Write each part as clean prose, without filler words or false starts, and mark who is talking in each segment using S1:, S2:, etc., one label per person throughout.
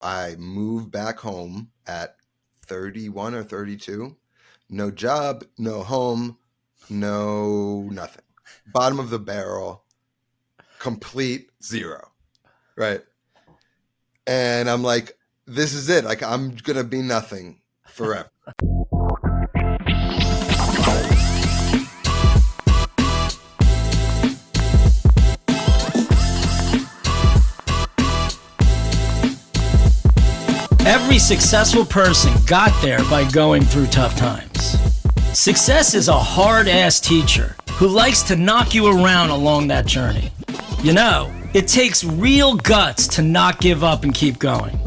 S1: I moved back home at 31 or 32. No job, no home, no nothing. Bottom of the barrel, complete zero. Right. And I'm like, this is it. Like, I'm going to be nothing forever.
S2: Every successful person got there by going through tough times. Success is a hard-ass teacher who likes to knock you around along that journey. You know, it takes real guts to not give up and keep going.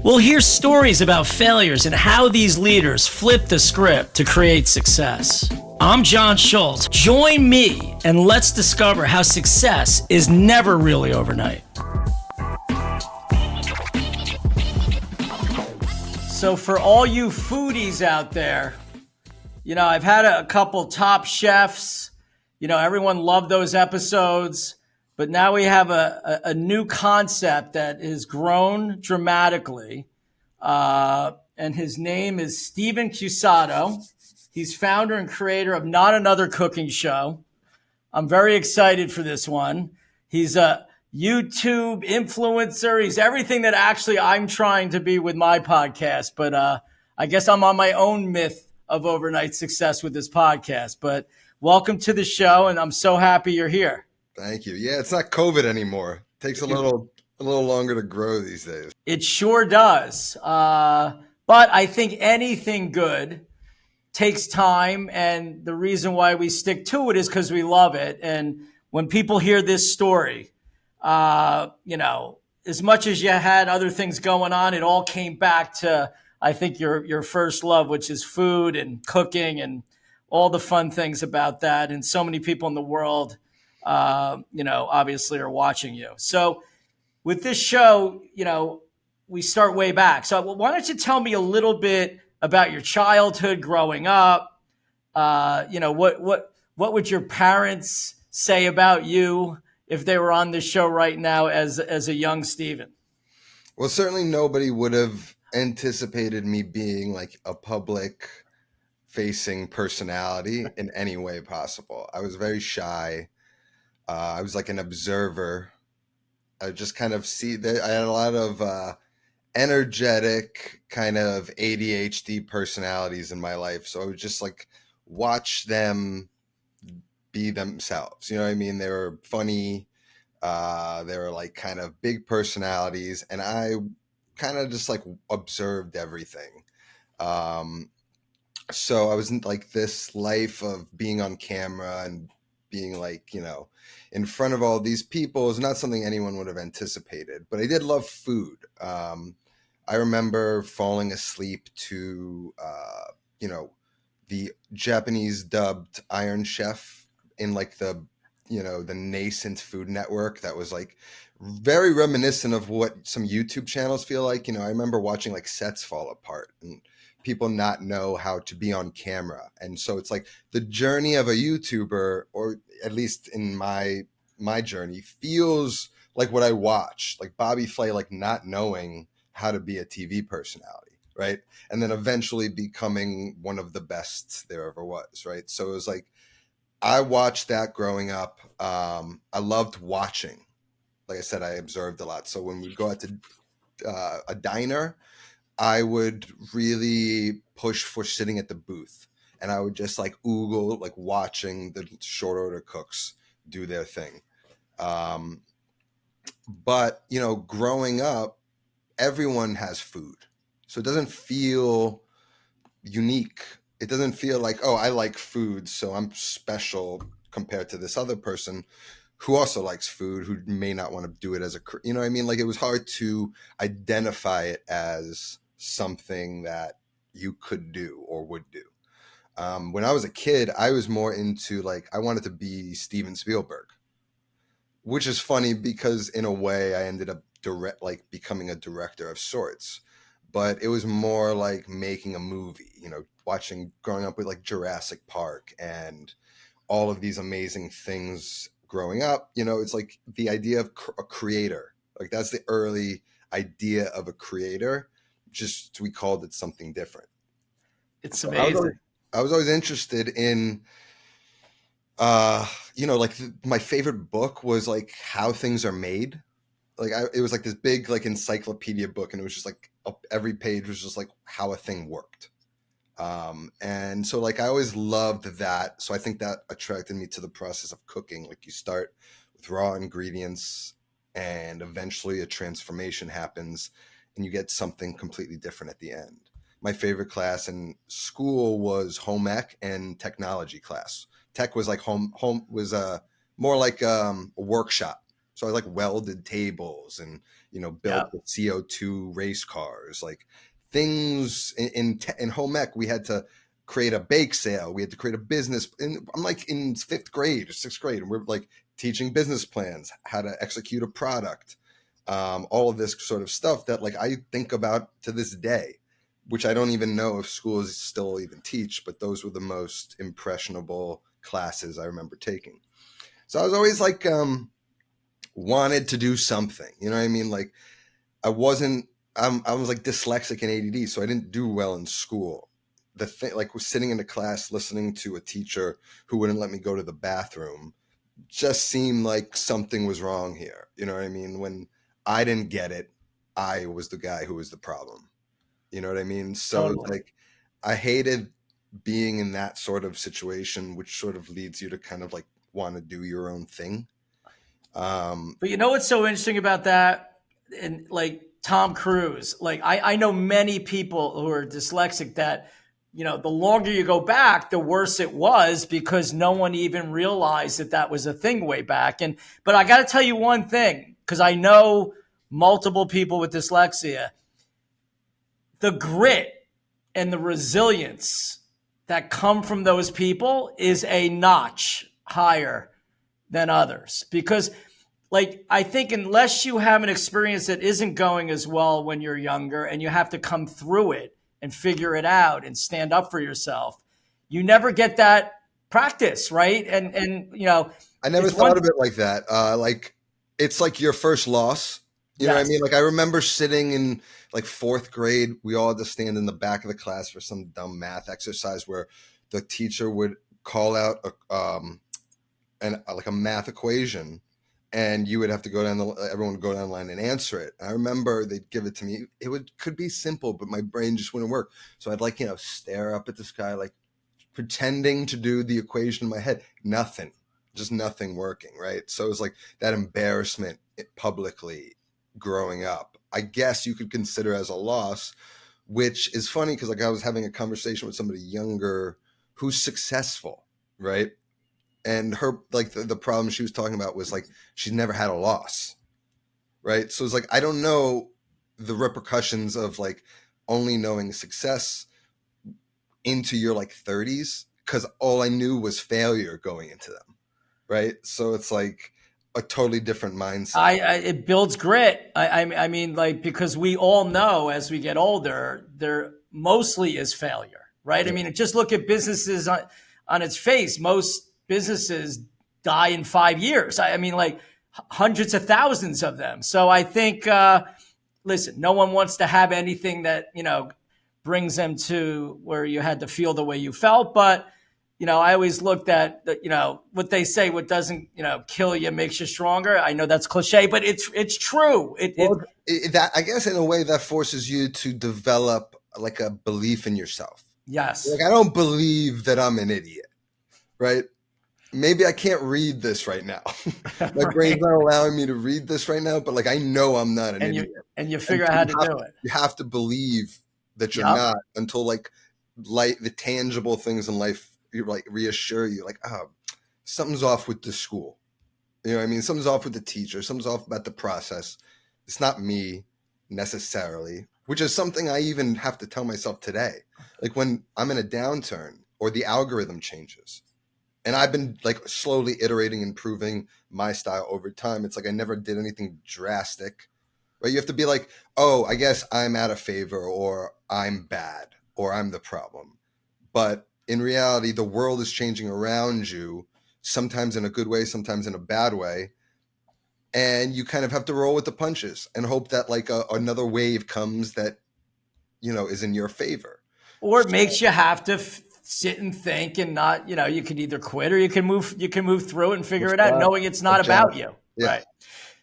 S2: We'll hear stories about failures and how these leaders flip the script to create success. I'm John Schultz. Join me and let's discover how success is never really overnight. So for all you foodies out there, you know, I've had a couple top chefs. You know, everyone loved those episodes. But now we have a new concept that has grown dramatically. And his name is Stephen Cusato. He's founder and creator of Not Another Cooking Show. I'm very excited for this one. He's a YouTube influencer. He's everything that actually I'm trying to be with my podcast. But I guess I'm on my own myth of overnight success with this podcast. But welcome to the show, and I'm so happy you're here.
S1: Thank you. Yeah, it's not COVID anymore. It takes a little longer to grow these days.
S2: It sure does. But I think anything good takes time, and the reason why we stick to it is because we love it. And when people hear this story, you know, as much as you had other things going on, it all came back to, I think, your first love, which is food and cooking and all the fun things about that. And so many people in the world, you know, obviously are watching you. So with this show, you know, we start way back. So why don't you tell me a little bit about your childhood growing up? You know, what would your parents say about you if they were on this show right now as a young Stephen?
S1: Well, certainly nobody would have anticipated me being like a public facing personality in any way possible. I was very shy. I was like an observer. I just kind of see that I had a lot of energetic kind of ADHD personalities in my life. So I would just like watch them be themselves. You know what I mean? They were funny. They were like kind of big personalities. And I kind of just like observed everything. So I was in like this life of being on camera and being like, you know, in front of all these people is not something anyone would have anticipated, but I did love food. I remember falling asleep to, you know, the Japanese dubbed Iron Chef in like the, you know, the nascent Food Network that was like very reminiscent of what some YouTube channels feel like. You know, I remember watching like sets fall apart and people not know how to be on camera. And so it's like the journey of a YouTuber, or at least in my journey, feels like what I watched, like Bobby Flay, like not knowing how to be a TV personality, right? And then eventually becoming one of the best there ever was, right? So it was like, I watched that growing up. I loved watching. Like I said, I observed a lot. So when we go out to a diner, I would really push for sitting at the booth, and I would just like oogle, like watching the short order cooks do their thing. But, you know, growing up, everyone has food. So it doesn't feel unique. It doesn't feel like, oh, I like food, so I'm special compared to this other person who also likes food, who may not want to do it as a, you know what I mean? Like it was hard to identify it as something that you could do or would do. When I was a kid, I was more into like, I wanted to be Steven Spielberg, which is funny because in a way I ended up becoming a director of sorts, but it was more like making a movie, you know, growing up with like Jurassic Park and all of these amazing things growing up. You know, it's like the idea of a creator, like that's the early idea of a creator. Just we called it something different.
S2: It's
S1: So
S2: amazing.
S1: I was always interested in, like my favorite book was like How Things Are Made. Like it was like this big like encyclopedia book, and it was just like every page was just like how a thing worked. And so like I always loved that. So I think that attracted me to the process of cooking. Like you start with raw ingredients and eventually a transformation happens and you get something completely different at the end. My favorite class in school was home ec and technology class. Tech was like home was more like a workshop. So I like welded tables and,
S2: Yeah,
S1: built the CO2 race cars, like things in home ec. We had to create a bake sale. We had to create a business. And I'm like in 5th grade or 6th grade, and we're like teaching business plans, how to execute a product, all of this sort of stuff that like I think about to this day, which I don't even know if schools still even teach, but those were the most impressionable classes I remember taking. So I was always like, wanted to do something, you know what I mean? Like I wasn't, I was like dyslexic and ADD, so I didn't do well in school. The thing, like, was sitting in a class listening to a teacher who wouldn't let me go to the bathroom, just seemed like something was wrong here. You know what I mean? When I didn't get it, I was the guy who was the problem. You know what I mean? So it's
S2: totally.
S1: like I hated being in that sort of situation, which sort of leads you to kind of like want to do your own thing. Um,
S2: But you know what's so interesting about that? And like Tom Cruise, like I know many people who are dyslexic that, the longer you go back, the worse it was because no one even realized that that was a thing way back. But I got to tell you one thing, because I know multiple people with dyslexia, the grit and the resilience that come from those people is a notch higher than others because like I think unless you have an experience that isn't going as well when you're younger and you have to come through it and figure it out and stand up for yourself, you never get that practice, right? And
S1: I never
S2: it's one.
S1: thought of it like that. Like it's like your first loss. You know what I
S2: Yes,
S1: mean? Like I remember sitting in like 4th grade, we all had to stand in the back of the class for some dumb math exercise where the teacher would call out like a math equation, and you would have to go down everyone would go down the line and answer it. I remember they'd give it to me. Could be simple, but my brain just wouldn't work. So I'd like, stare up at the sky, like pretending to do the equation in my head. Nothing, just nothing working. Right. So it was like that embarrassment publicly growing up, I guess you could consider as a loss, which is funny because like I was having a conversation with somebody younger who's successful. Right. And her, like the problem she was talking about was like, she's never had a loss. Right. So it's like, I don't know the repercussions of like only knowing success into your like 30s, because all I knew was failure going into them. Right. So it's like a totally different mindset.
S2: it builds grit. I mean, like because we all know as we get older, there mostly is failure, right? I
S1: Yeah.
S2: mean, just look at businesses on its face. Most businesses die in 5 years. I mean, like hundreds of thousands of them. So I think, listen, no one wants to have anything that brings them to where you had to feel the way you felt, but I always looked at what they say, what doesn't, kill you makes you stronger. I know that's cliche, but it's true.
S1: Well, that, I guess in a way that forces you to develop like a belief in yourself.
S2: Yes.
S1: Like, I don't believe that I'm an idiot. Right. Maybe I can't read this right now. My brain's
S2: Right.
S1: not allowing me to read this right now, but like I know I'm not an
S2: And
S1: idiot.
S2: you
S1: And
S2: figure out
S1: so
S2: how to do it.
S1: you have to believe that you're
S2: Yep.
S1: not until like the tangible things in life you like reassure you like, oh, something's off with the school. You know what I mean? Something's off with the teacher, something's off about the process. It's not me necessarily, which is something I even have to tell myself today. Like when I'm in a downturn or the algorithm changes. And I've been like slowly iterating, improving my style over time. It's like I never did anything drastic, right? You have to be like, oh, I guess I'm out of favor, or I'm bad, or I'm the problem. But in reality, the world is changing around you, sometimes in a good way, sometimes in a bad way. and you kind of have to roll with the punches and hope that like another wave comes that, you know, is in your favor.
S2: Or it makes you have to sit and think and not, you can either quit or you can move through it and figure it out, knowing it's not about
S1: Adjust.
S2: you.
S1: Yeah.
S2: Right.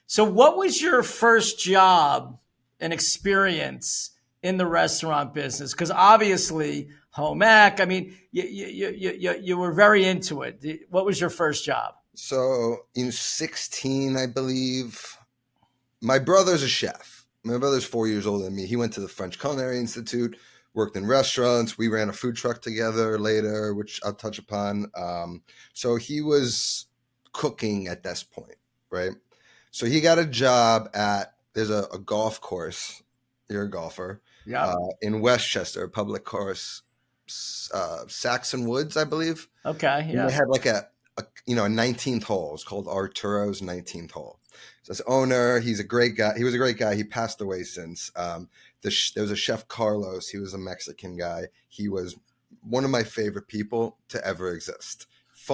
S2: So what was your first job and experience in the restaurant business? Because obviously home ec, I mean, you were very into it. What was your first job?
S1: So in 16, I believe, my brother's a chef. My brother's 4 years older than me. He went to the French Culinary Institute, worked in restaurants. We ran a food truck together later, which I'll touch upon. So he was cooking at this point, right? So he got a job at, there's a golf course. You're a golfer.
S2: Yeah.
S1: In Westchester, a public course, Saxon Woods, I believe.
S2: Okay.
S1: And
S2: Yeah.
S1: they had like a 19th hole. It's called Arturo's 19th hole. So this owner, he's a great guy. He was a great guy. He passed away since. There was a chef, Carlos. He was a Mexican guy. He was one of my favorite people to ever exist.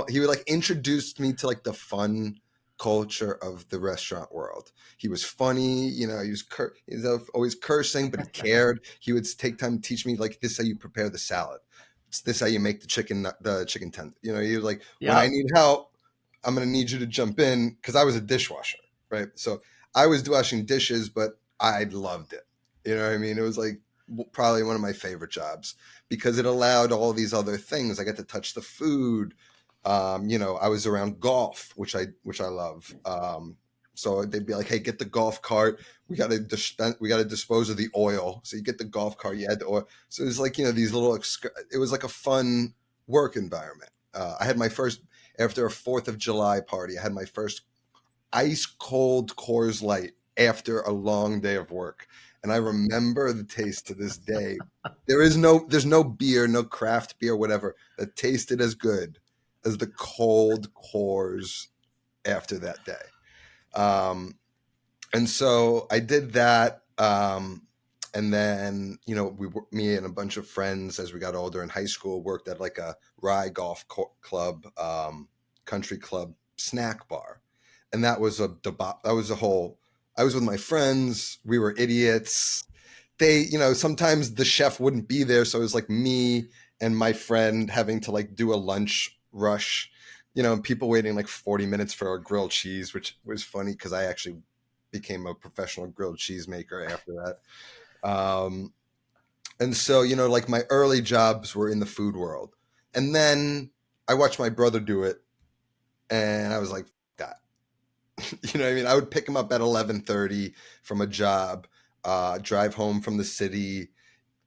S1: He would like introduced me to like the fun culture of the restaurant world. He was funny, he was always cursing, but he cared. He would take time to teach me like, this is how you prepare the salad. This how you make the chicken tender. He was like, when I need help, I'm going to need you to jump in, because I was a dishwasher, right? So I was washing dishes, but I loved it. You know what I mean? It was like probably one of my favorite jobs, because it allowed all these other things. I got to touch the food. I was around golf, which I love. So they'd be like, "Hey, get the golf cart. We got to dispose of the oil." So you get the golf cart, you add the oil. So it was like, these little. It was like a fun work environment. I had my first, after a 4th of July party, I had my first ice cold Coors Light after a long day of work, and I remember the taste to this day. There's no beer, no craft beer, whatever, that tasted as good as the cold Coors after that day. And so I did that. And then, me and a bunch of friends, as we got older in high school, worked at like a Rye Golf Club, country club snack bar. And that was I was with my friends. We were idiots. They, sometimes the chef wouldn't be there. So it was like me and my friend having to like do a lunch rush, people waiting like 40 minutes for a grilled cheese, which was funny because I actually became a professional grilled cheese maker after that. And so, like my early jobs were in the food world. And then I watched my brother do it, and I was like, that. You know what I mean? I would pick him up at 11:30 from a job, drive home from the city.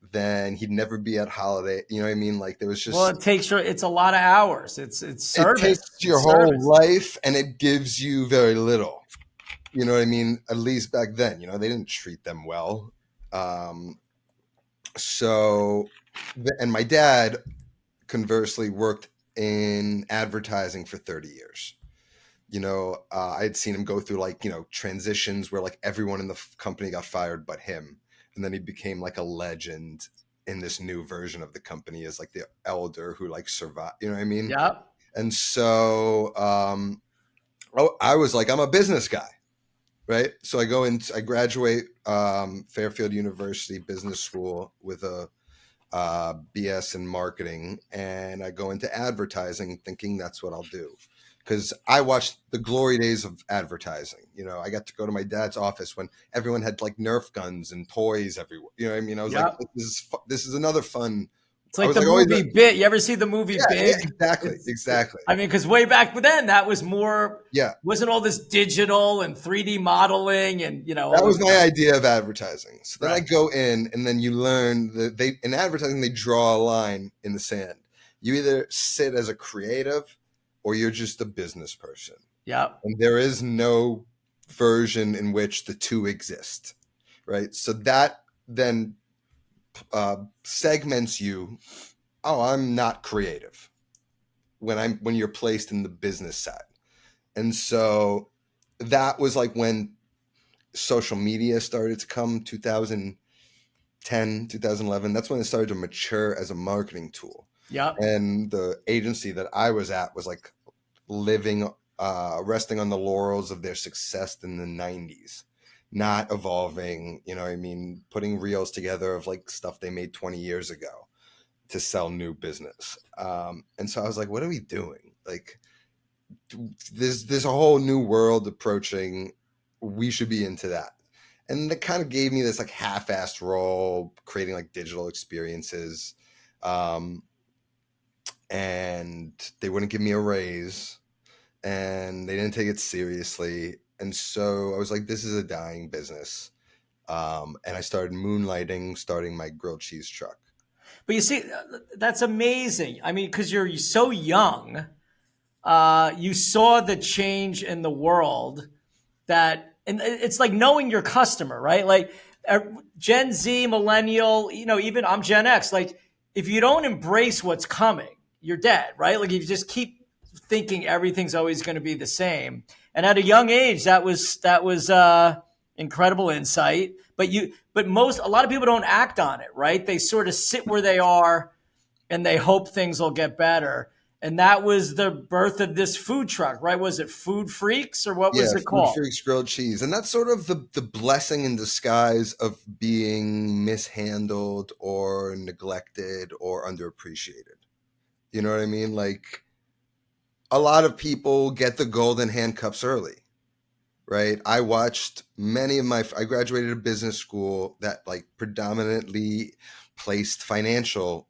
S1: Then he'd never be at holiday. You know what I mean? Like there was just.
S2: Well, it's a lot of hours. It's service.
S1: It takes your whole life, and it gives you very little. You know what I mean? At least back then, they didn't treat them well. And my dad, conversely, worked in advertising for 30 years. I had seen him go through like, transitions where like everyone in the company got fired but him. And then he became like a legend in this new version of the company as like the elder who like survived, you know what I mean?
S2: Yeah.
S1: And so I was like, I'm a business guy, right? So I graduate Fairfield University Business School with a BS in marketing, and I go into advertising thinking that's what I'll do. Because I watched the glory days of advertising. I got to go to my dad's office when everyone had like Nerf guns and toys everywhere. You know what I mean? I was like, this is another fun.
S2: It's like the movie Big. You ever see the movie Big?
S1: Yeah, exactly.
S2: I mean, because way back then, that was more.
S1: Yeah.
S2: Wasn't all this digital and 3D modeling and
S1: That was my idea of advertising. So then I go in, and then you learn that in advertising they draw a line in the sand. You either sit as a creative, or you're just a business person.
S2: Yeah.
S1: And there is no version in which the two exist, right? So that then segments you. Oh, I'm not creative when you're placed in the business side. And so that was like when social media started to come, 2010, 2011. That's when it started to mature as a marketing tool.
S2: Yeah.
S1: And the agency that I was at was like living resting on the laurels of their success in the 90s, not evolving, you know what I mean, putting reels together of like stuff they made 20 years ago to sell new business. And so I was like, what are we doing? Like, there's a whole new world approaching. We should be into that. And that kind of gave me this like half-assed role, creating like digital experiences. Um, and they wouldn't give me a raise, and they didn't take it seriously. And so I was like, this is a dying business. And I started moonlighting, starting my grilled cheese truck.
S2: But you see, that's amazing. I mean, because you're so young, you saw the change in the world that, and it's like knowing your customer, right? Like Gen Z, millennial, even I'm Gen X. Like, if you don't embrace what's coming, you're dead, right? Like, if you just keep thinking everything's always going to be the same. And at a young age, that was incredible insight. But a lot of people don't act on it, right? They sort of sit where they are and they hope things will get better. And that was the birth of this food truck, right? Was it Food Freaks, or what
S1: Yeah,
S2: was it
S1: Food
S2: called?
S1: Freaks grilled cheese. And that's sort of the blessing in disguise of being mishandled or neglected or underappreciated. You know what I mean? Like, a lot of people get the golden handcuffs early, right? I watched I graduated a business school that like predominantly placed financial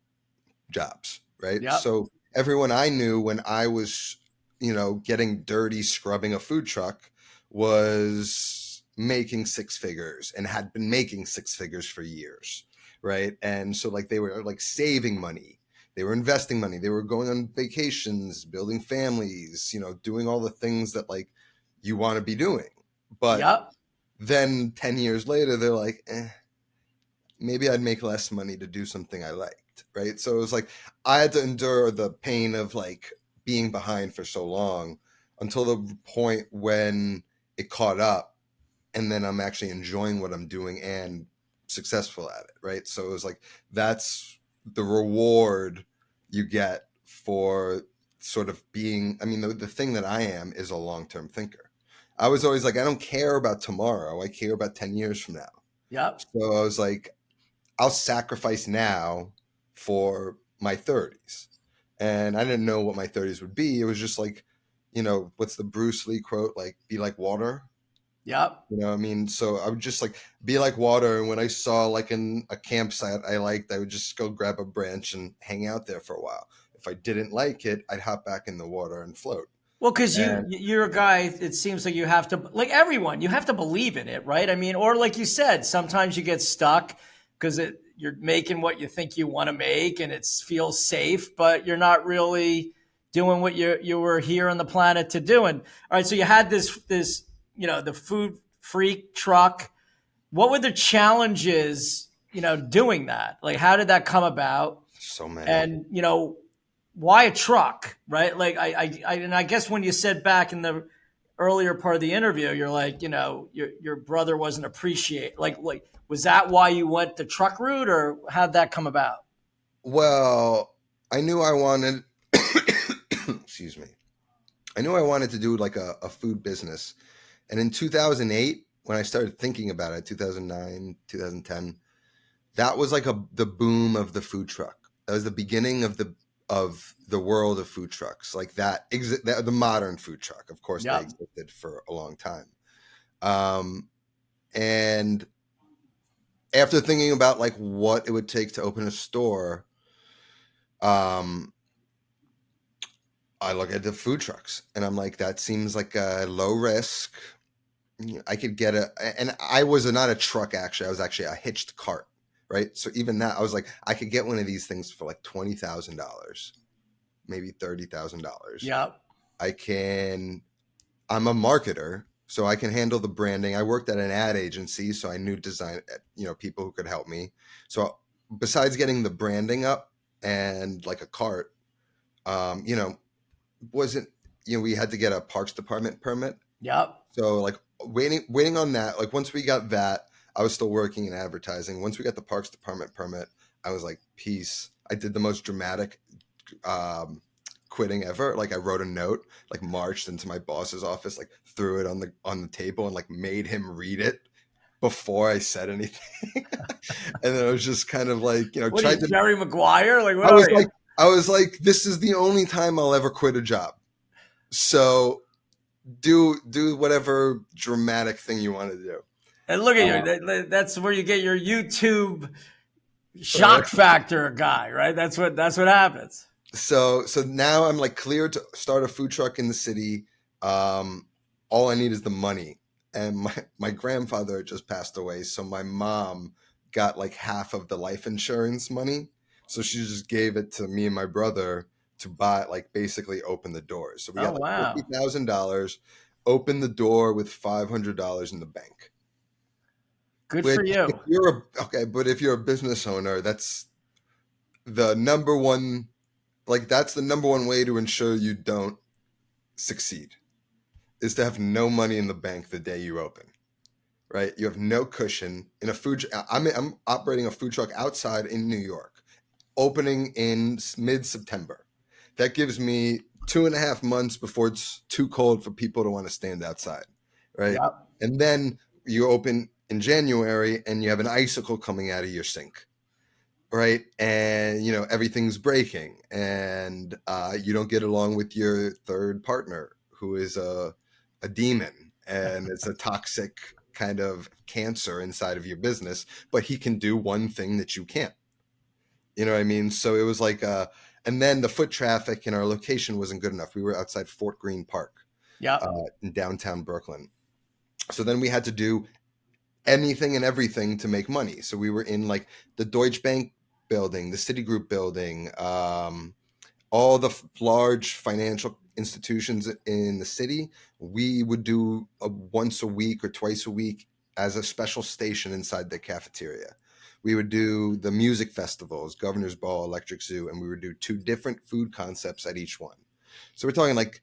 S1: jobs, right?
S2: Yep.
S1: So everyone I knew when I was, getting dirty scrubbing a food truck was making six figures and had been making six figures for years, right? And so like they were like saving money, they were investing money, they were going on vacations, building families, doing all the things that like you want to be doing. But
S2: Yep.
S1: then 10 years later, they're like, maybe I'd make less money to do something I liked, right? So it was like I had to endure the pain of like being behind for so long until the point when it caught up, and then I'm actually enjoying what I'm doing and successful at it, right? So it was like that's the reward you get for sort of being, I mean, the thing that I am is a long-term thinker. I was always like, I don't care about tomorrow, I care about 10 years from now.
S2: Yep.
S1: So I was like, I'll sacrifice now for my 30s. And I didn't know what my 30s would be. It was just like, what's the Bruce Lee quote? Like, be like water.
S2: Yep.
S1: You know what I mean? So I would just like be like water. And when I saw like a campsite I liked, I would just go grab a branch and hang out there for a while. If I didn't like it, I'd hop back in the water and float.
S2: Well, because
S1: And
S2: you're a guy. It seems like you have to, like everyone, you have to believe in it, right? I mean, or like you said, sometimes you get stuck because you're making what you think you want to make, and it feels safe, but you're not really doing what you were here on the planet to do. And all right, so you had this the Food Freak truck. What were the challenges, doing that? Like, how did that come about?
S1: so many.
S2: And why a truck, right? Like and I guess when you said back in the earlier part of the interview, you're like, your brother wasn't appreciate, like was that why you went the truck route, or how'd that come about?
S1: Well, I knew I wanted, excuse me. I knew I wanted to do like a food business. And in 2008, when I started thinking about it, 2009, 2010, that was like the boom of the food truck. That was the beginning of the world of food trucks, like the modern food truck. Of course, they
S2: Yep.
S1: existed for a long time. And after thinking about like what it would take to open a store, um, I look at the food trucks and I'm like, that seems like a low risk. I could get and I was not a truck actually. I was actually a hitched cart, right? So even that, I was like, I could get one of these things for like $20,000, maybe $30,000.
S2: Yep.
S1: I'm a marketer, so I can handle the branding. I worked at an ad agency, so I knew design, people who could help me. So besides getting the branding up and like a cart, wasn't, we had to get a parks department permit.
S2: Yep.
S1: So like waiting on that, like once we got that, I was still working in advertising. Once we got the parks department permit, I was like, peace. I did the most dramatic quitting ever. Like I wrote a note, like marched into my boss's office, like threw it on the table and like made him read it before I said anything. And then I was just kind of like,
S2: What are
S1: tried
S2: you,
S1: to,
S2: Jerry Maguire? Like, what
S1: I
S2: are
S1: was
S2: you?
S1: like, this is the only time I'll ever quit a job. So do whatever dramatic thing you want to do.
S2: And look at
S1: Uh,
S2: you. That's where you get your YouTube
S1: right.
S2: shock factor guy, right? That's what happens.
S1: So now I'm like cleared to start a food truck in the city. All I need is the money. And my grandfather just passed away, so my mom got like half of the life insurance money. So she just gave it to me and my brother to buy, like basically open the doors. So we
S2: Oh
S1: got like
S2: wow,
S1: $50,000, open the door with $500 in the bank.
S2: good
S1: Which
S2: for
S1: if
S2: you.
S1: you're okay, but if you're a business owner, that's the number one, like that's the number one way to ensure you don't succeed, is to have no money in the bank the day you open. Right? You have no cushion in a food. I'm operating a food truck outside in New York, opening in mid-September. That gives me 2.5 months before it's too cold for people to want to stand outside, right?
S2: Yep.
S1: And then you open in January and you have an icicle coming out of your sink, right? And everything's breaking, and you don't get along with your third partner, who is a demon, and it's a toxic kind of cancer inside of your business, but he can do one thing that you can't. You know what I mean? So it was like, and then the foot traffic in our location wasn't good enough. We were outside Fort Greene Park
S2: Yep.
S1: in downtown Brooklyn. So then we had to do anything and everything to make money. So we were in like the Deutsche Bank building, the Citigroup building, all the large financial institutions in the city. We would do once a week or twice a week as a special station inside the cafeteria. We would do the music festivals, Governor's Ball, Electric Zoo, and we would do 2 different food concepts at each one. So we're talking like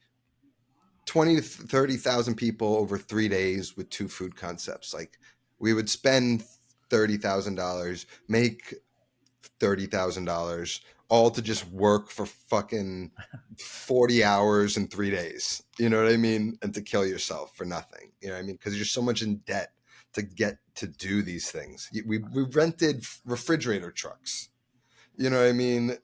S1: 20 to 30,000 people over 3 days with 2 food concepts. Like we would spend $30,000, make $30,000, all to just work for fucking 40 hours in 3 days. You know what I mean? And to kill yourself for nothing. You know what I mean? Because you're so much in debt to get to do these things. We rented refrigerator trucks. You know what I mean?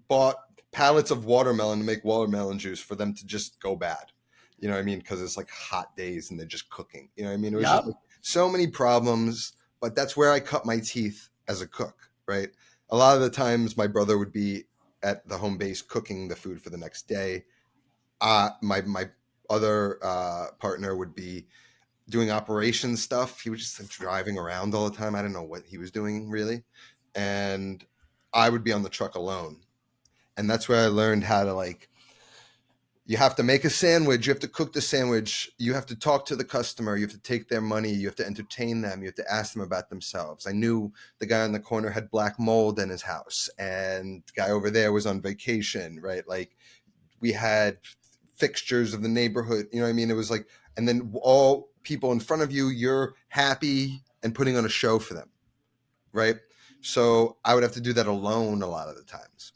S1: Bought pallets of watermelon to make watermelon juice for them to just go bad. You know what I mean? Because it's like hot days and they're just cooking. You know what I mean? It was just
S2: Yep.
S1: like so many problems, but that's where I cut my teeth as a cook, right? A lot of the times my brother would be at the home base cooking the food for the next day. My other partner would be doing operations stuff. He was just like, driving around all the time. I don't know what he was doing really. And I would be on the truck alone. And that's where I learned how to, like, you have to make a sandwich, you have to cook the sandwich, you have to talk to the customer, you have to take their money, you have to entertain them, you have to ask them about themselves. I knew the guy in the corner had black mold in his house, and the guy over there was on vacation, right? Like we had fixtures of the neighborhood, you know what I mean? It was like, and then all people in front of you, you're happy and putting on a show for them, right? So I would have to do that alone a lot of the times.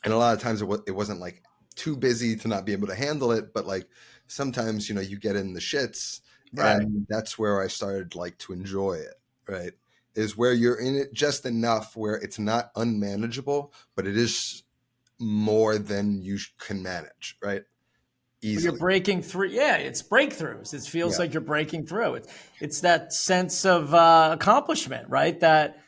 S1: And a lot of times it wasn't like too busy to not be able to handle it, but like sometimes you get in the shits,
S2: Right.
S1: and that's where I started like to enjoy it, right? Is where you're in it just enough where it's not unmanageable, but it is more than you can manage, right?
S2: Well, you're
S1: Easily.
S2: breaking through. Yeah, it's breakthroughs. It feels
S1: Yeah.
S2: like you're breaking through. It's that sense of accomplishment, right? That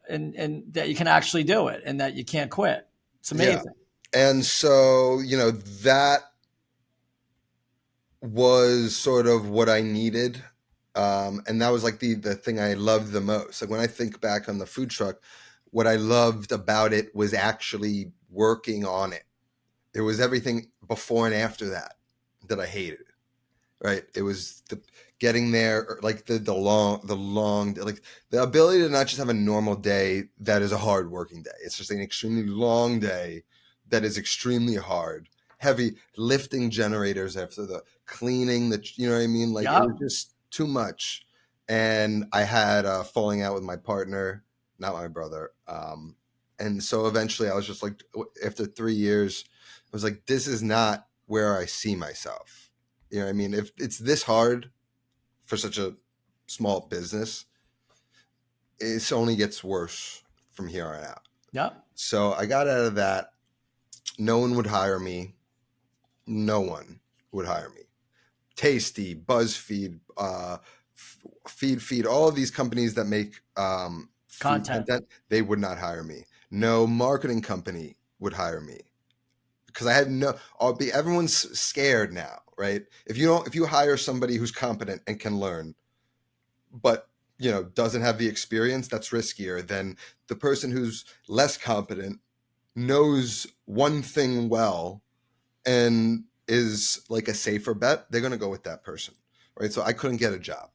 S2: and that you can actually do it, and that you can't quit. It's
S1: Yeah.
S2: amazing.
S1: And so, that was sort of what I needed. And that was like the thing I loved the most. Like when I think back on the food truck, what I loved about it was actually working on it. It was everything before and after that I hated. Right? It was the getting there, like the long, like the ability to not just have a normal day that is a hard working day. It's just an extremely long day that is extremely hard, heavy, lifting generators after the cleaning, you know what I mean? Like it was
S2: Yep.
S1: just too much. And I had a falling out with my partner, not my brother. And so eventually I was just like, after 3 years, I was like, this is not where I see myself. You know what I mean? If it's this hard for such a small business, it only gets worse from here on out.
S2: Yeah.
S1: So I got out of that. No one would hire me. No one would hire me. Tasty, BuzzFeed, Feed, all of these companies that make food
S2: Content.
S1: content, they would not hire me. No marketing company would hire me because I had everyone's scared now, right? If you hire somebody who's competent and can learn, but doesn't have the experience, that's riskier than the person who's less competent, knows one thing well, and is like a safer bet. They're going to go with that person, right? So I couldn't get a job.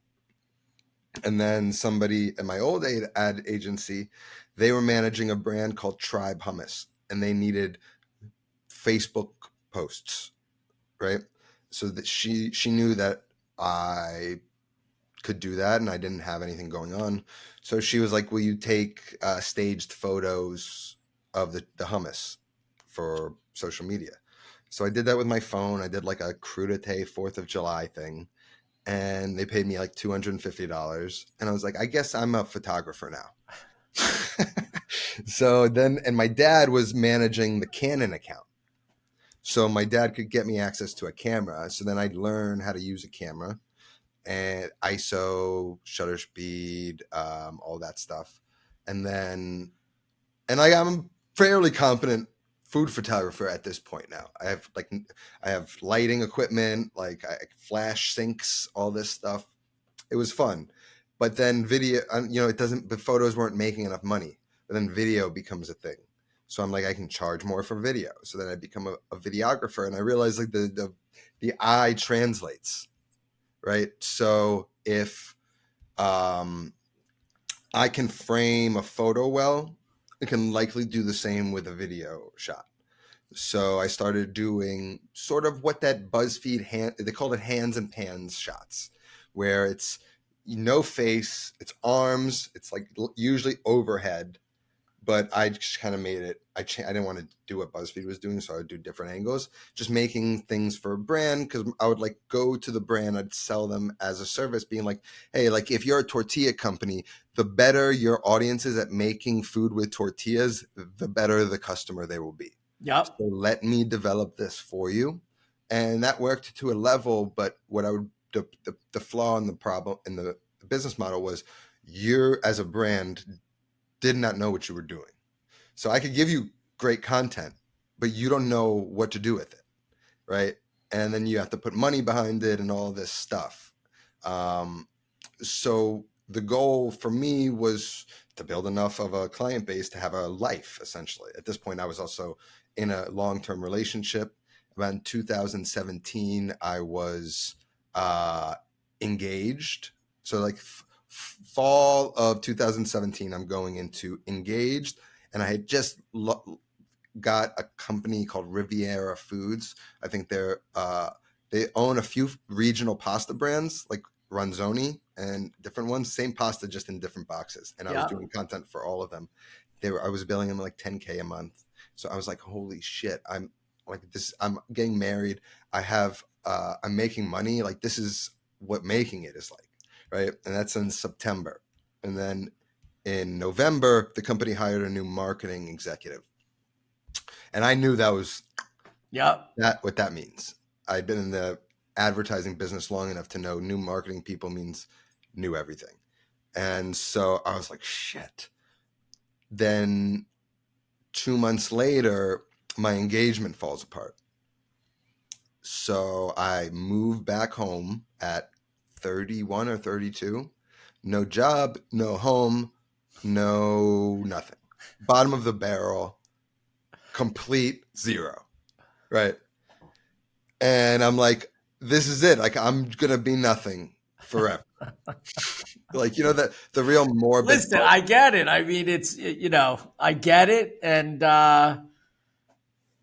S1: And then somebody at my old ad agency, they were managing a brand called Tribe Hummus, and they needed Facebook posts, right? So that she knew that I could do that, and I didn't have anything going on. So she was like, will you take staged photos of the hummus for social media? So I did that with my phone. I did like a crudité 4th of July thing, and they paid me like $250. And I was like, I guess I'm a photographer now. So then, and my dad was managing the Canon account. So my dad could get me access to a camera. So then I'd learn how to use a camera and ISO, shutter speed, all that stuff. And I'm a fairly competent food photographer at this point now. I have lighting equipment, like flash sinks, all this stuff. It was fun. But then video, the photos weren't making enough money. But then video becomes a thing. So I'm like, I can charge more for video. So then I become a videographer, and I realized like the eye translates, right? So if I can frame a photo well, I can likely do the same with a video shot. So I started doing sort of what that BuzzFeed they called it hands and pans shots, where it's no face, it's arms, it's like usually overhead, but I just kind of made it. I didn't want to do what BuzzFeed was doing, so I would do different angles, just making things for a brand, because I would like go to the brand, I'd sell them as a service, being like, hey, like if you're a tortilla company, the better your audience is at making food with tortillas, the better the customer they will be.
S2: Yep.
S1: So let me develop this for you. And that worked to a level, but what I would, the flaw in the problem in the business model was, you as a brand did not know what you were doing. So I could give you great content, but you don't know what to do with it, right? And then you have to put money behind it and all this stuff. So the goal for me was to build enough of a client base to have a life, essentially. At this point, I was also in a long-term relationship. Around 2017, I was engaged. So like fall of 2017, I'm going into engaged, and I had just got a company called Riviera Foods. I think they own a few regional pasta brands like Ronzoni and different ones, same pasta, just in different boxes. And I was doing content for all of them. I was billing them like 10K a month. So I was like, holy shit, I'm getting married. I'm making money. Like, this is what making it is like. Right. And that's in September. And then in November, the company hired a new marketing executive. And I knew that was what that means. I'd been in the advertising business long enough to know new marketing people means new everything. And so I was like, shit. Then 2 months later, my engagement falls apart. So I moved back home at 31 or 32. No job, no home, no nothing. Bottom of the barrel, complete zero. Right. And I'm like, this is it. Like, I'm going to be nothing forever. Like, that the real morbid.
S2: Listen, I get it. I mean, I get it. And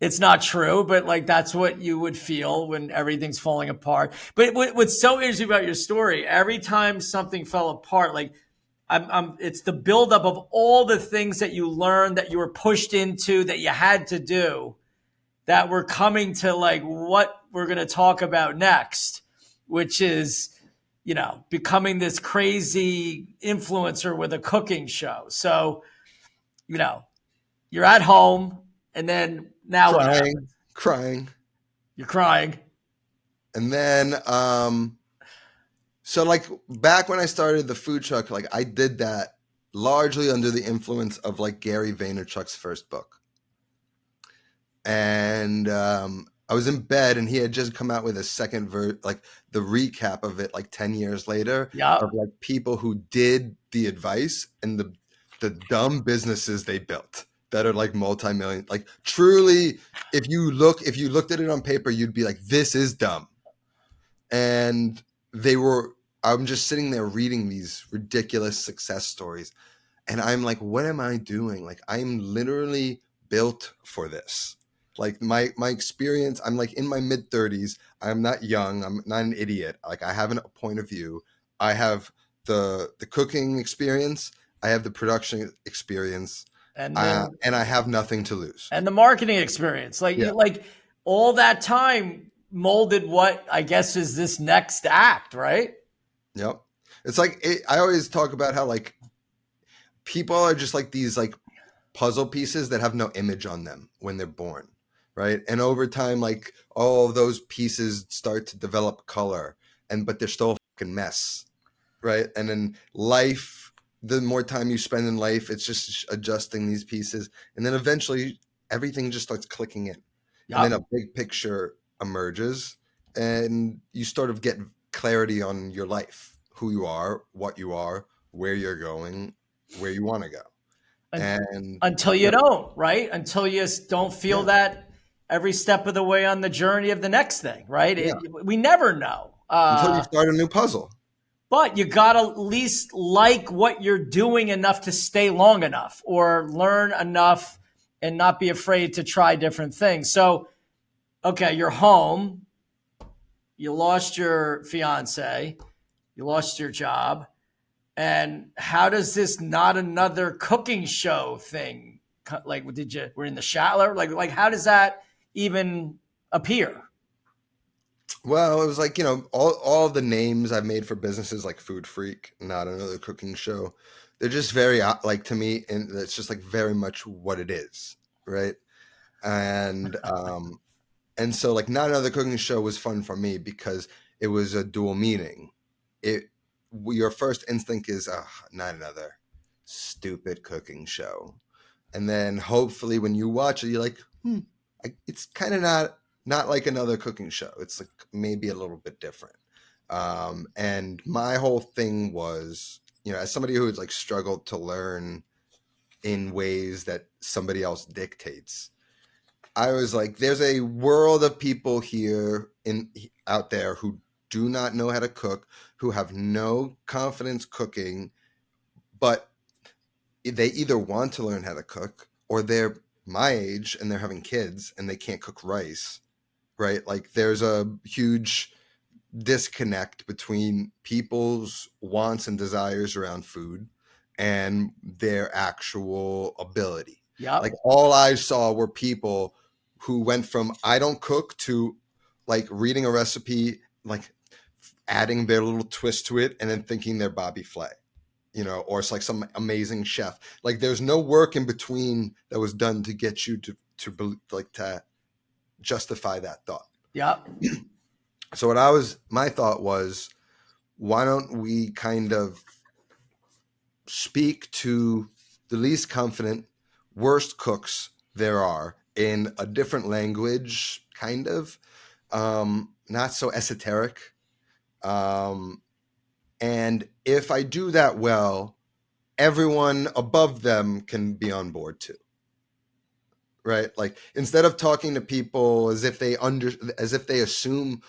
S2: it's not true, but like, that's what you would feel when everything's falling apart. But what's so interesting about your story, every time something fell apart, like, it's the buildup of all the things that you learned, that you were pushed into, that you had to do, that we're coming to like what we're going to talk about next, which is, becoming this crazy influencer with a cooking show. So, you're at home, and then now what
S1: Crying,
S2: happens?
S1: crying.
S2: You're crying.
S1: And then, so like back when I started the food truck, like I did that largely under the influence of like Gary Vaynerchuk's first book. And I was in bed, and he had just come out with a second like the recap of it, like 10 years later,
S2: Yeah.
S1: of like people who did the advice and the dumb businesses they built that are like multi-million. Like truly, if you looked at it on paper, you'd be like, this is dumb. And I'm just sitting there reading these ridiculous success stories, and I'm like, what am I doing? Like, I'm literally built for this. Like my experience, I'm like in my mid 30s. I'm not young. I'm not an idiot. Like I have a point of view. I have the cooking experience. I have the production experience,
S2: And then
S1: and I have nothing to lose.
S2: and the marketing experience, like
S1: Yeah.
S2: all that time molded what I guess is this next act, right?
S1: Yep. It's like I always talk about how like people are just like these like puzzle pieces that have no image on them when they're born, right? And over time, like all of those pieces start to develop color, but they're still a fucking mess, right? And then life, the more time you spend in life, it's just adjusting these pieces, and then eventually everything just starts clicking in, and then
S2: Yeah.
S1: a big picture emerges, and you sort of get clarity on your life, who you are, what you are, where you're going, where you want to go. And
S2: Until you
S1: yeah,
S2: don't, right? Until you don't feel
S1: yeah,
S2: that every step of the way on the journey of the next thing, right?
S1: yeah.
S2: We never know.
S1: Until you start a new puzzle.
S2: But you got to at least like what you're doing enough to stay long enough, or learn enough and not be afraid to try different things. So, okay, you're home, you lost your fiance, you lost your job. And how does this not another cooking show thing? Like, we're in the shower? Like, how does that even appear?
S1: Well, it was like, all the names I've made for businesses like Food Freak, Not Another Cooking Show, they're just very like to me, and it's just like very much what it is, right? And so like Not Another Cooking Show was fun for me because it was a dual meaning. It Your first instinct is not another stupid cooking show. And then hopefully when you watch it, you're like, it's kind of not like another cooking show. It's like maybe a little bit different. And my whole thing was, as somebody who has like struggled to learn in ways that somebody else dictates, I was like, there's a world of people out there who do not know how to cook, who have no confidence cooking, but they either want to learn how to cook, or they're my age and they're having kids and they can't cook rice, right? Like there's a huge disconnect between people's wants and desires around food and their actual ability. Like
S2: Yep.
S1: all I saw were people who went from I don't cook to like reading a recipe, like adding their little twist to it, and then thinking they're Bobby Flay, or it's like some amazing chef. Like there's no work in between that was done to get you to justify that thought.
S2: Yep.
S1: So my thought was, why don't we kind of speak to the least confident, worst cooks there are in a different language, kind of, not so esoteric. And if I do that well, everyone above them can be on board too. Right? Like instead of talking to people as if they assume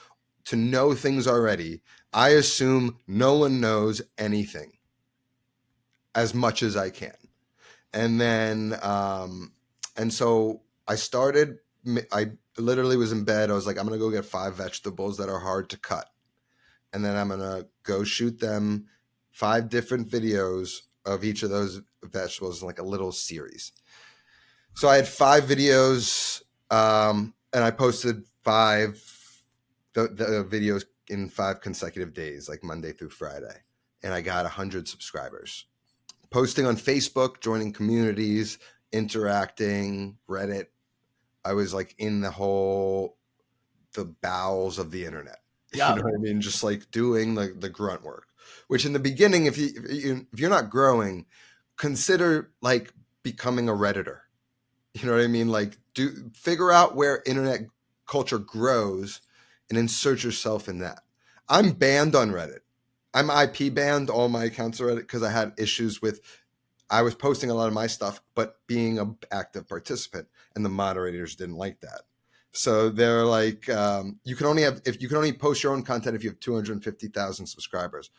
S1: to know things already, I assume no one knows anything as much as I can. And then, and so I literally was in bed. I was like, I'm going to go get 5 vegetables that are hard to cut. And then I'm going to go shoot them 5 different videos of each of those vegetables in like a little series. So I had 5 videos, and I posted the videos in 5 consecutive days, like Monday through Friday. And I got 100 subscribers. Posting on Facebook, joining communities, interacting, Reddit. I was like in the bowels of the internet.
S2: Yeah.
S1: You know what I mean? Just like doing the grunt work, which in the beginning, if you're not growing, consider like becoming a Redditor. You know what I mean? Like figure out where internet culture grows and insert yourself in that. I'm banned on Reddit. I'm IP banned, all my accounts are Reddit, because I had issues with, I was posting a lot of my stuff, but being an active participant, and the moderators didn't like that. So they're like, you can only post your own content if you have 250,000 subscribers.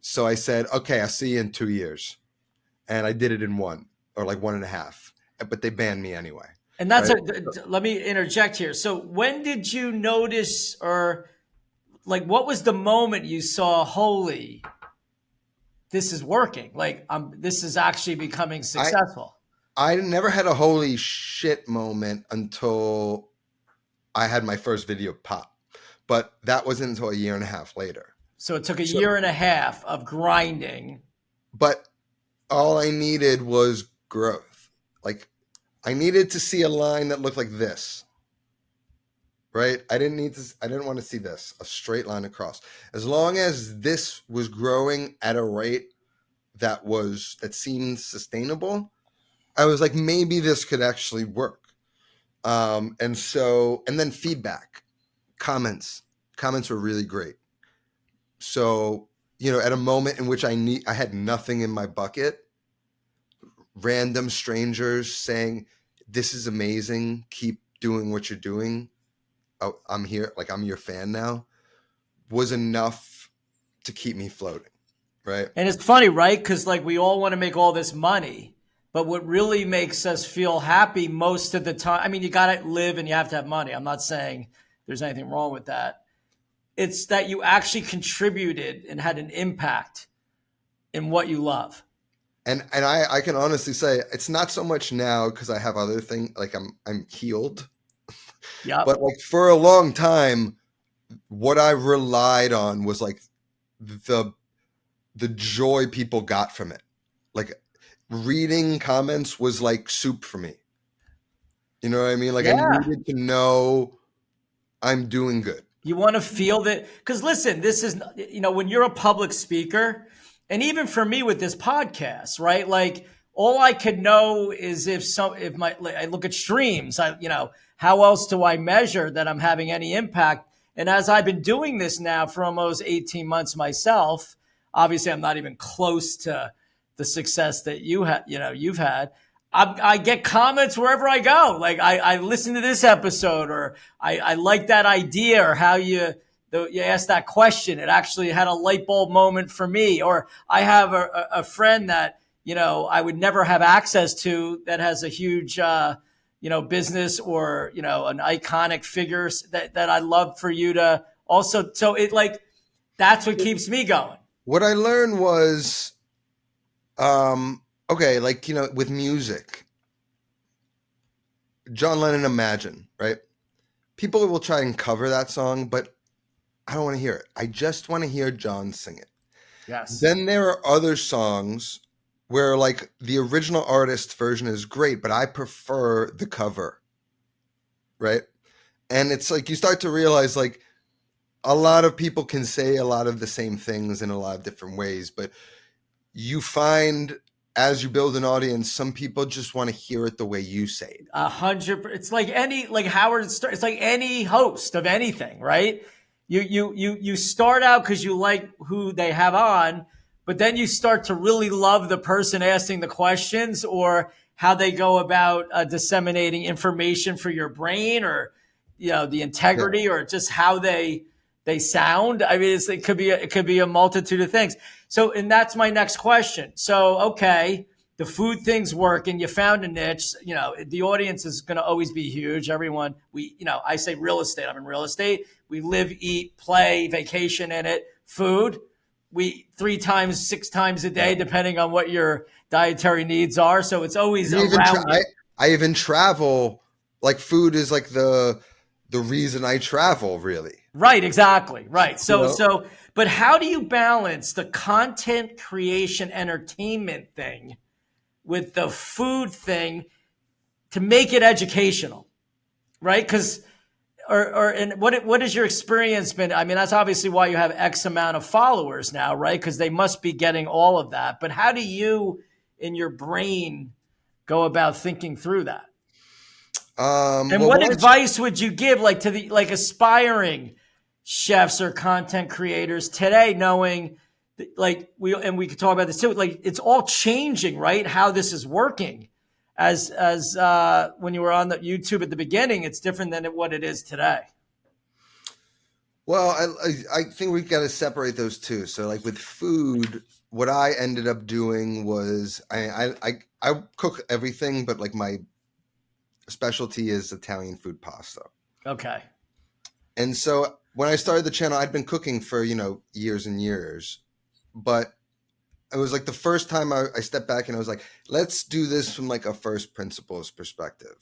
S1: So I said, okay, I'll see you in 2 years. And I did it in 1 or like 1.5, but they banned me anyway.
S2: And that's let me interject here. So when did you notice, or like, what was the moment you saw, holy, this is working? Like, this is actually becoming successful.
S1: I never had a holy shit moment until I had my first video pop, but that wasn't until a 1.5 years later.
S2: So it took a 1.5 years of grinding.
S1: But all I needed was growth. Like, I needed to see a line that looked like this, right? I didn't want to see this, a straight line across. As long as this was growing at a rate that seemed sustainable, I was like, maybe this could actually work. And then feedback, comments were really great. So, at a moment in which I had nothing in my bucket, random strangers saying, this is amazing, keep doing what you're doing, I'm here, like I'm your fan now, was enough to keep me floating, right?
S2: And it's funny, right? Because like we all want to make all this money, but what really makes us feel happy most of the time, I mean, you got to live and you have to have money. I'm not saying there's anything wrong with that. It's that you actually contributed and had an impact in what you love.
S1: And I can honestly say it's not so much now because I have other things, like I'm healed.
S2: Yeah.
S1: But like for a long time, what I relied on was like the joy people got from it. Like reading comments was like soup for me. You know what I mean? Like I needed to know I'm doing good.
S2: You want to feel that, because listen, this is, when you're a public speaker, and even for me with this podcast, right? Like all I could know is I look at streams, how else do I measure that I'm having any impact? And as I've been doing this now for almost 18 months myself, obviously I'm not even close to the success that you've had. I get comments wherever I go. Like I listen to this episode, or I like that idea, or how you asked that question. It actually had a light bulb moment for me. Or I have a friend that, I would never have access to, that has a huge, business, or, an iconic figure that I'd love for you to also. So that's what keeps me going.
S1: What I learned was, okay, like, with music, John Lennon, Imagine, right? People will try and cover that song, but I don't want to hear it. I just want to hear John sing it.
S2: Yes.
S1: Then there are other songs where like the original artist version is great, but I prefer the cover, right? And it's like you start to realize like a lot of people can say a lot of the same things in a lot of different ways, but you find as you build an audience, some people just want to hear it the way you say it.
S2: 100%. It's like Howard Stern. It's like any host of anything, right? You start out because you like who they have on, but then you start to really love the person asking the questions, or how they go about disseminating information for your brain, or the integrity, or just how they sound. I mean, it could be a multitude of things. So, and that's my next question. So, okay, the food thing's working. You found a niche. The audience is going to always be huge. Everyone, I say real estate. I'm in real estate. We live, eat, play, vacation in it. Food. we eat 3 times, 6 times a day, depending on what your dietary needs are. So it's always
S1: And
S2: around you.
S1: I even travel. Like food is like the reason I travel, really.
S2: Right, exactly. Right.
S1: You
S2: So,
S1: know.
S2: so, but how do you balance the content creation entertainment thing with the food thing to make it educational? Right. Because, and what has your experience been? I mean, that's obviously why you have X amount of followers now, right? Because they must be getting all of that. But how do you, in your brain, go about thinking through that? And
S1: Well,
S2: what
S1: one,
S2: advice would you give, like to the like aspiring chefs or content creators today, knowing like we could talk about this too, like it's all changing, right? How this is working, as when you were on the YouTube at the beginning, it's different than what it is today.
S1: well, I think we got to separate those two. So, like with food, what I ended up doing was I cook everything, but like my specialty is Italian food pasta.
S2: Okay.
S1: And so when I started the channel, I'd been cooking for, years and years. But it was like the first time I stepped back and I was like, let's do this from like a first principles perspective,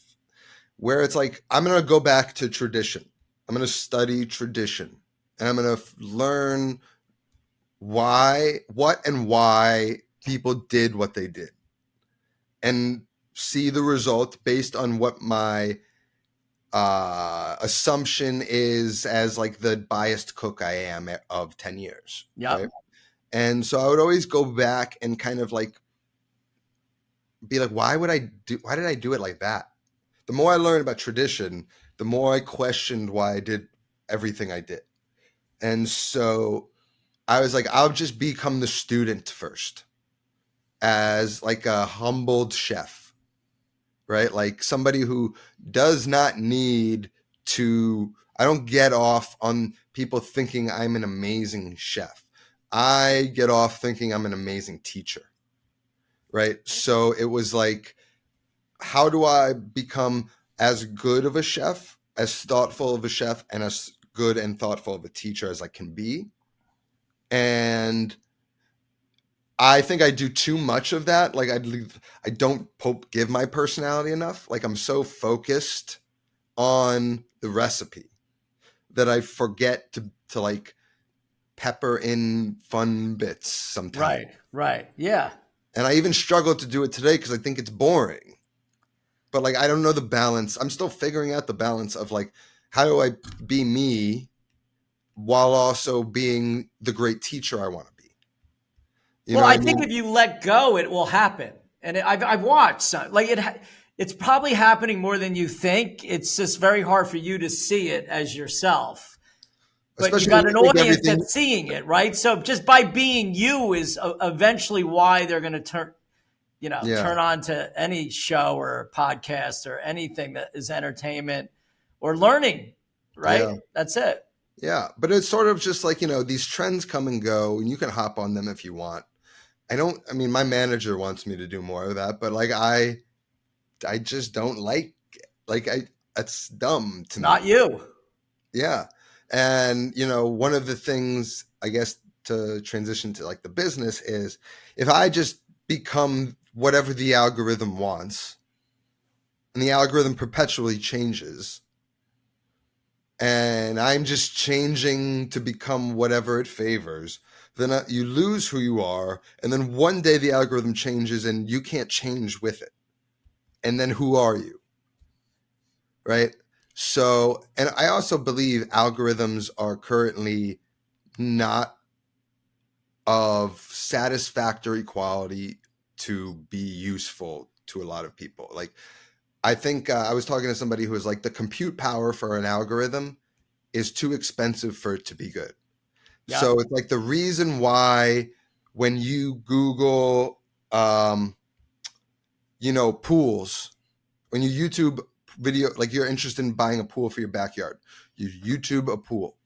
S1: where it's like, I'm going to go back to tradition. I'm going to study tradition and I'm going to learn what and why people did what they did and see the result based on what my assumption is as like the biased cook I am of 10 years.
S2: Yep.
S1: Right. And so I would always go back and kind of like be like, why did I do it like that? The more I learned about tradition, the more I questioned why I did everything I did. And so I was like, I'll just become the student first as like a humbled chef, right? Like somebody who does not need to, I don't get off on people thinking I'm an amazing chef. I get off thinking I'm an amazing teacher, right? So it was like, how do I become as good of a chef, as thoughtful of a chef, and as good and thoughtful of a teacher as I can be? And I think I do too much of that. Like I don't give my personality enough. Like I'm so focused on the recipe that I forget to like pepper in fun bits sometimes.
S2: Right. Yeah.
S1: And I even struggle to do it today because I think it's boring. But like I don't know the balance. I'm still figuring out the balance of like, how do I be me while also being the great teacher I want to be? You
S2: Well,
S1: know what
S2: I
S1: I
S2: think
S1: mean?
S2: if you let go, it will happen. And I've watched some, like it's probably happening more than you think. It's just very hard for you to see it as yourself. But you
S1: Especially when
S2: got
S1: you
S2: an
S1: think
S2: audience
S1: everything.
S2: that's seeing it, right? So just by being you is eventually why they're going to
S1: Yeah.
S2: turn on to any show or podcast or anything that is entertainment or learning, right?
S1: Yeah.
S2: That's it.
S1: Yeah. But it's sort of just like, these trends come and go and you can hop on them if you want. I mean, my manager wants me to do more of that, but like, I just don't like it. Like that's dumb
S2: It's
S1: to me.
S2: not you.
S1: Yeah. And, one of the things, I guess, to transition to like the business is if I just become whatever the algorithm wants and the algorithm perpetually changes and I'm just changing to become whatever it favors, then you lose who you are. And then one day the algorithm changes and you can't change with it. And then who are you? Right. So, and I also believe algorithms are currently not of satisfactory quality to be useful to a lot of people. Like, I think I was talking to somebody who was like, the compute power for an algorithm is too expensive for it to be good.
S2: Yeah.
S1: So it's like the reason why when you Google, pools, when you YouTube video, like you're interested in buying a pool for your backyard, you YouTube a pool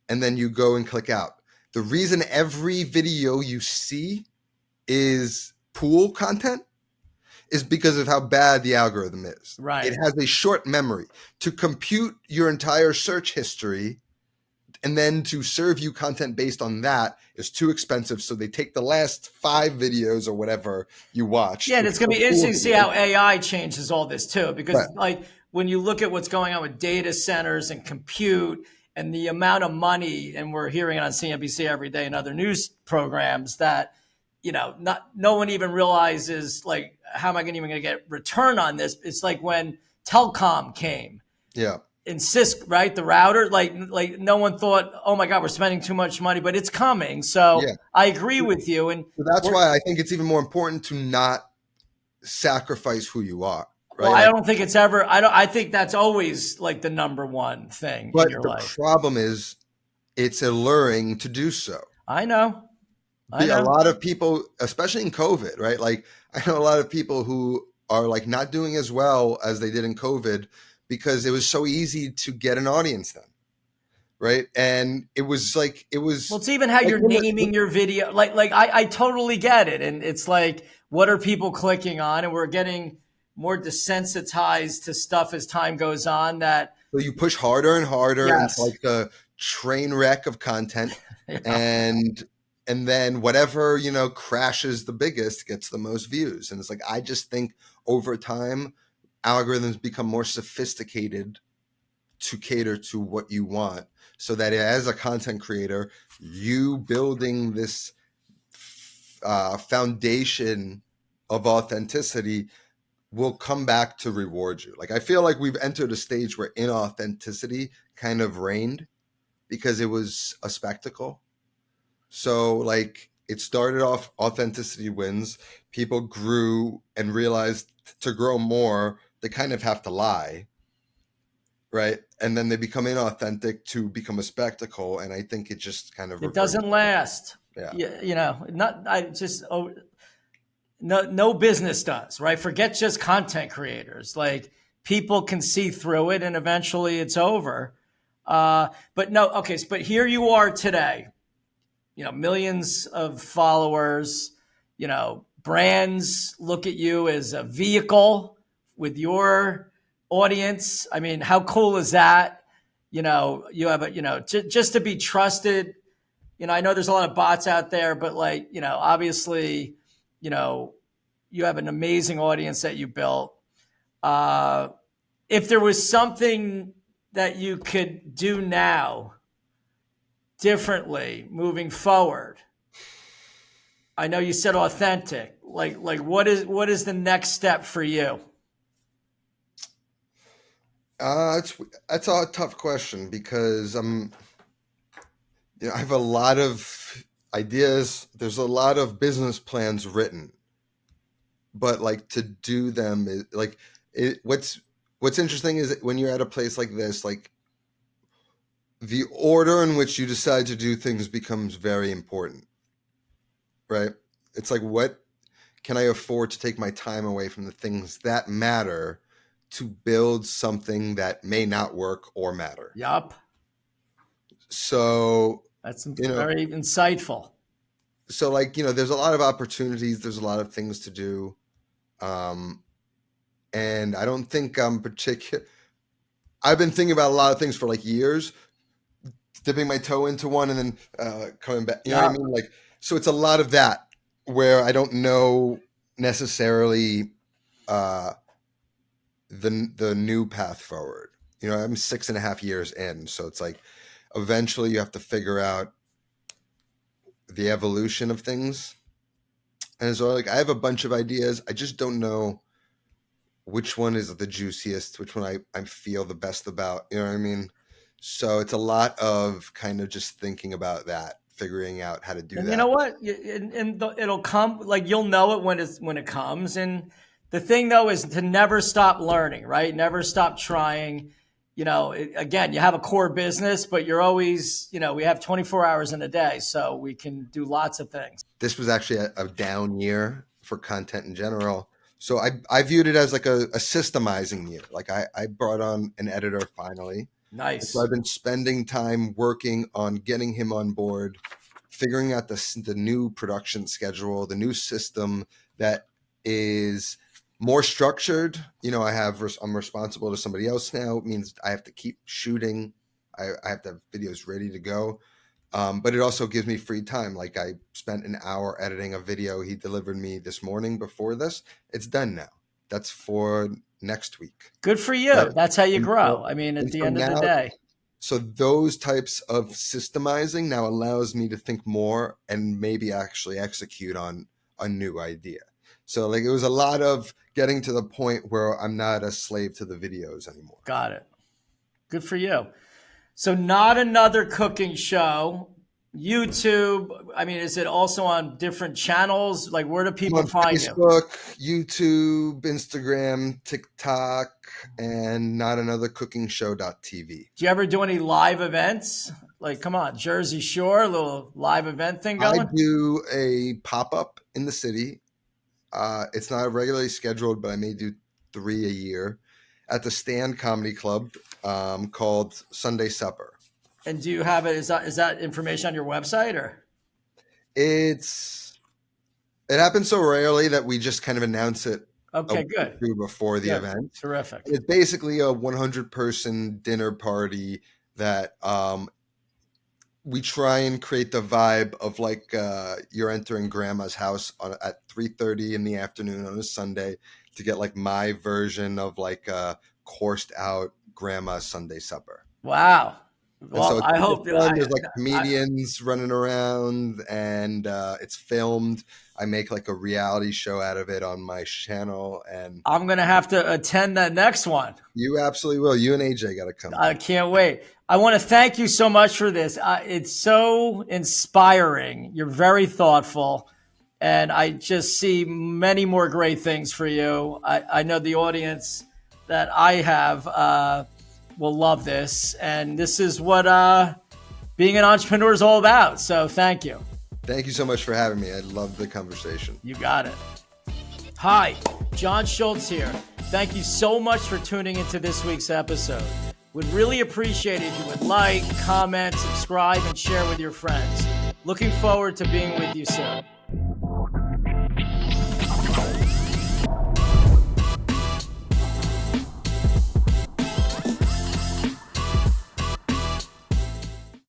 S1: and then you go and click out. The reason every video you see is pool content is because of how bad the algorithm is.
S2: Right.
S1: It has a short memory. To compute your entire search history And then to serve you content based on that is too expensive. So they take the last 5 videos or whatever you watched,
S2: Yeah, and
S1: which
S2: it's going to
S1: are
S2: be
S1: cool
S2: interesting to see
S1: videos.
S2: how AI changes all this too,
S1: Right.
S2: because like when you look at what's going on with data centers and compute and the amount of money, and we're hearing it on CNBC every day and other news programs that, no one even realizes like, how am I even going to get return on this? It's like when telecom came
S1: Yeah.
S2: in Cisco, right? The router, like no one thought, oh my God, we're spending too much money, but it's coming. So
S1: Yeah.
S2: I agree with you. And
S1: So that's why I think it's even more important to not sacrifice who you are,
S2: well,
S1: right?
S2: I
S1: Like,
S2: don't think it's ever. I don't. I think that's always like the number one thing in
S1: but
S2: your
S1: the
S2: life.
S1: problem is it's alluring to do so.
S2: I know. I
S1: A
S2: know.
S1: lot of people, especially in COVID, right? Like I know a lot of people who are like not doing as well as they did in COVID because it was so easy to get an audience then, right? And it was
S2: Well, it's even how
S1: like
S2: you're naming your video. Like I totally get it, and it's like, what are people clicking on? And we're getting more desensitized to stuff as time goes on. That
S1: so you push harder and harder into
S2: yes,
S1: like the train wreck of content,
S2: yeah.
S1: and then whatever crashes the biggest gets the most views. And it's like I just think over time algorithms become more sophisticated to cater to what you want, so that as a content creator, you building this foundation of authenticity will come back to reward you. Like I feel like we've entered a stage where inauthenticity kind of reigned because it was a spectacle. So like it started off authenticity wins. People grew and realized to grow more, they kind of have to lie, right? And then they become inauthentic to become a spectacle. And I think it just kind of
S2: It
S1: reverts.
S2: doesn't last.
S1: Yeah.
S2: Not I just no business does, right? Forget just content creators. Like people can see through it, and eventually it's over. But no, okay. But here you are today. Millions of followers. Brands look at you as a vehicle with your audience. I mean, how cool is that? You have just to be trusted. I know there's a lot of bots out there, but like, obviously, you know, you have an amazing audience that you built. Uh, if there was something that you could do now differently moving forward, I know you said authentic. Like what is the next step for you?
S1: It's that's a tough question because I have a lot of ideas. There's a lot of business plans written, but like to do them is like what's interesting is when you're at a place like this, like the order in which you decide to do things becomes very important, right? It's like what can I afford to take my time away from the things that matter to build something that may not work or matter.
S2: Yup.
S1: So,
S2: That's
S1: you know,
S2: very insightful.
S1: so like, there's a lot of opportunities, there's a lot of things to do. Um, and I don't think I'm particular. I've been thinking about a lot of things for like years, dipping my toe into one and then coming back. You know what I
S2: Yeah.
S1: mean? Like, so it's a lot of that where I don't know necessarily uh, the new path forward. I'm 6.5 years in, so it's like eventually you have to figure out the evolution of things. And so like I have a bunch of ideas. I just don't know which one is the juiciest, which one I feel the best about. You know what I mean? So it's a lot of kind of just thinking about that, figuring out how to do
S2: And you know
S1: that.
S2: what? It'll come. Like you'll know it when it comes. And the thing though is to never stop learning, right? Never stop trying. Again, you have a core business, but you're always, we have 24 hours in a day, so we can do lots of things.
S1: This was actually a down year for content in general. So I viewed it as like a systemizing year. Like I brought on an editor finally. So
S2: Nice.
S1: I've been spending time working on getting him on board, figuring out the new production schedule, the new system that is more structured. I'm responsible to somebody else now. It means I have to keep shooting I have to have videos ready to go. But it also gives me free time. Like I spent an hour editing a video he delivered me this morning before this. It's done now. That's for next week.
S2: Good for you.
S1: Right?
S2: That's how you
S1: And
S2: grow.
S1: so,
S2: I mean, at
S1: and
S2: the
S1: so
S2: end of the
S1: now,
S2: day.
S1: so those types of systemizing now allows me to think more and maybe actually execute on a new idea. So like it was a lot of getting to the point where I'm not a slave to the videos anymore.
S2: Got it. Good for you. So not another cooking show. YouTube. I mean, is it also on different channels? Like, where do
S1: I'm
S2: people
S1: on
S2: find you?
S1: Facebook, YouTube, Instagram, TikTok, and notanothercookingshow.tv.
S2: Do you ever do any live events? Like, come on, Jersey Shore, a little live event thing
S1: I
S2: going?
S1: do a pop-up in the city. It's not regularly scheduled, but I may do 3 a year at the Stand Comedy Club called Sunday Supper.
S2: And do you have it? Is that information on your website or?
S1: It happens so rarely that we just kind of announce it
S2: Okay,
S1: a week or
S2: good.
S1: two before the
S2: Good.
S1: event.
S2: Terrific.
S1: It's basically a 100-person dinner party that we try and create the vibe of like you're entering grandma's house at 3:30 in the afternoon on a Sunday to get like my version of like a coursed out grandma's Sunday supper.
S2: Wow.
S1: And so
S2: Well,
S1: it's
S2: I
S1: super
S2: hope
S1: fun. There's like comedians running around, and it's filmed. I make like a reality show out of it on my channel, and
S2: I'm going to have to attend that next one.
S1: you absolutely will. You and AJ got to come.
S2: I can't wait. I want to thank you so much for this. It's so inspiring. You're very thoughtful, and I just see many more great things for you. I know the audience that I have will love this, and this is what being an entrepreneur is all about. So thank you.
S1: Thank you so much for having me. I love the conversation.
S2: You got it. Hi, John Schultz here. Thank you so much for tuning into this week's episode. Would really appreciate it if you would like, comment, subscribe, and share with your friends. Looking forward to being with you soon.